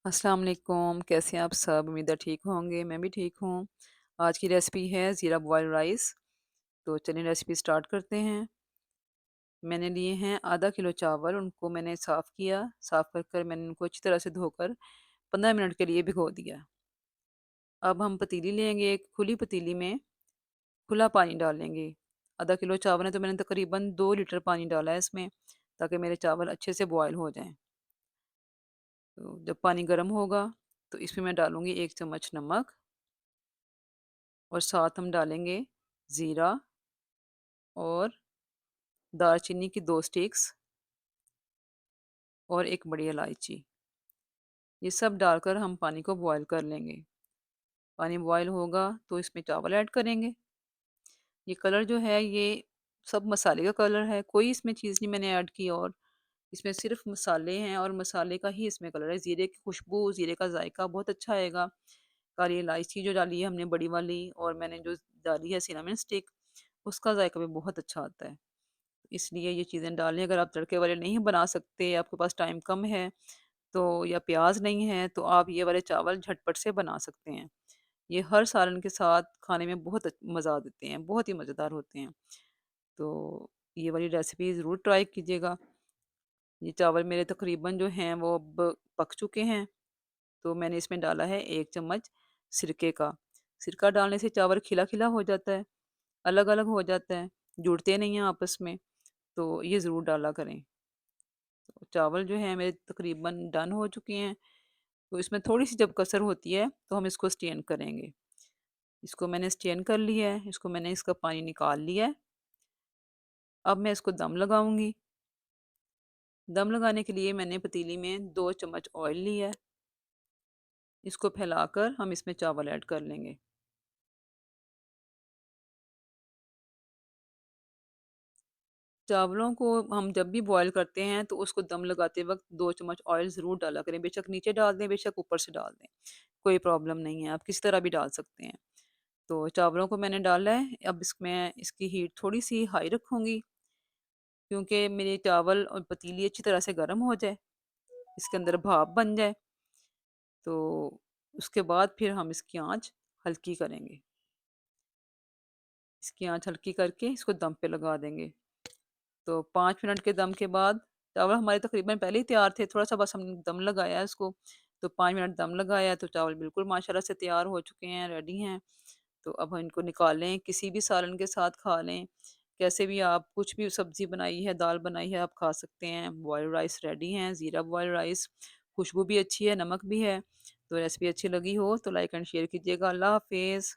अस्सलाम वालेकुम, कैसे हैं आप सब? उम्मीद है ठीक होंगे, मैं भी ठीक हूँ। आज की रेसिपी है ज़ीरा बॉयल राइस। तो चलिए रेसिपी स्टार्ट करते हैं। मैंने लिए हैं आधा किलो चावल, उनको मैंने साफ़ किया, साफ़ कर कर मैंने उनको अच्छी तरह से धोकर 15 मिनट के लिए भिगो दिया। अब हम पतीली लेंगे, एक खुली पतीली में खुला पानी डालेंगे। आधा किलो चावल है तो मैंने तकरीबन 2 लीटर पानी डाला है इसमें, ताकि मेरे चावल अच्छे से बॉयल हो जाएँ। तो जब पानी गर्म होगा, तो इसमें मैं डालूँगी 1 चम्मच नमक और साथ हम डालेंगे ज़ीरा और दालचीनी की 2 स्टिक्स और 1 बड़ी इलायची। ये सब डालकर हम पानी को बॉयल कर लेंगे। पानी बॉयल होगा तो इसमें चावल ऐड करेंगे। ये कलर जो है ये सब मसाले का कलर है, कोई इसमें चीज़ नहीं मैंने ऐड की और इसमें सिर्फ़ मसाले हैं और मसाले का ही इसमें कलर है। ज़ीरे की खुशबू, ज़ीरे का जायका बहुत अच्छा आएगा। काली इलायची जो डाली है हमने बड़ी वाली और मैंने जो डाली है सिनेमन स्टिक, उसका जायका भी बहुत अच्छा आता है। इसलिए ये चीज़ें डालें। अगर आप तड़के वाले नहीं बना सकते, आपके पास टाइम कम है तो या प्याज़ नहीं है, तो आप ये वाले चावल झटपट से बना सकते हैं। ये हर सालन के साथ खाने में बहुत मज़ा देते हैं, बहुत ही मज़ेदार होते हैं। तो ये वाली रेसिपी ज़रूर ट्राई कीजिएगा। ये चावल मेरे तकरीबन जो हैं वो अब पक चुके हैं, तो मैंने इसमें डाला है 1 चम्मच सिरके का। सिरका डालने से चावल खिला-खिला हो जाता है, अलग-अलग हो जाता है, जुड़ते नहीं हैं आपस में, तो ये ज़रूर डाला करें। तो चावल जो हैं मेरे तकरीबन डन हो चुके हैं, तो इसमें थोड़ी-सी जब कसर होती है, तो हम इसको स्टेन करेंगे। इसको मैंने स्टेन कर लिया है, इसको मैंने इसका पानी निकाल लिया है। अब मैं इसको दम लगाऊँगी। दम लगाने के लिए मैंने पतीली में 2 चम्मच ऑयल लिया है। इसको फैलाकर हम इसमें चावल ऐड कर लेंगे। चावलों को हम जब भी बॉयल करते हैं, तो उसको दम लगाते वक़्त 2 चम्मच ऑयल ज़रूर डाला करें। बेशक नीचे डाल दें, बेशक ऊपर से डाल दें, कोई प्रॉब्लम नहीं है, आप किसी तरह भी डाल सकते हैं। तो चावलों को मैंने डाला है, अब इसमें इसकी हीट थोड़ी-सी हाई रखूँगी, क्योंकि मेरे चावल और पतीली अच्छी तरह से गर्म हो जाए, इसके अंदर भाप बन जाए, तो उसके बाद फिर हम इसकी आँच हल्की करेंगे। इसकी आँच हल्की करके इसको दम पे लगा देंगे। तो 5 मिनट के दम के बाद चावल हमारे तकरीबन पहले ही तैयार थे, थोड़ा-सा बस हमने दम लगाया है इसको, तो 5 मिनट दम लगाया तो चावल बिल्कुल माशाल्लाह से तैयार हो चुके हैं, रेडी हैं। तो अब हम इनको निकालें, किसी भी सालन के साथ खा लें, कैसे भी आप कुछ भी सब्ज़ी बनाई है, दाल बनाई है, आप खा सकते हैं। बॉइल्ड राइस रेडी हैं, ज़ीरा बॉइल्ड राइस, खुशबू भी अच्छी है, नमक भी है। तो रेसिपी अच्छी लगी हो तो लाइक एंड शेयर कीजिएगा। अल्लाह हाफ़िज़।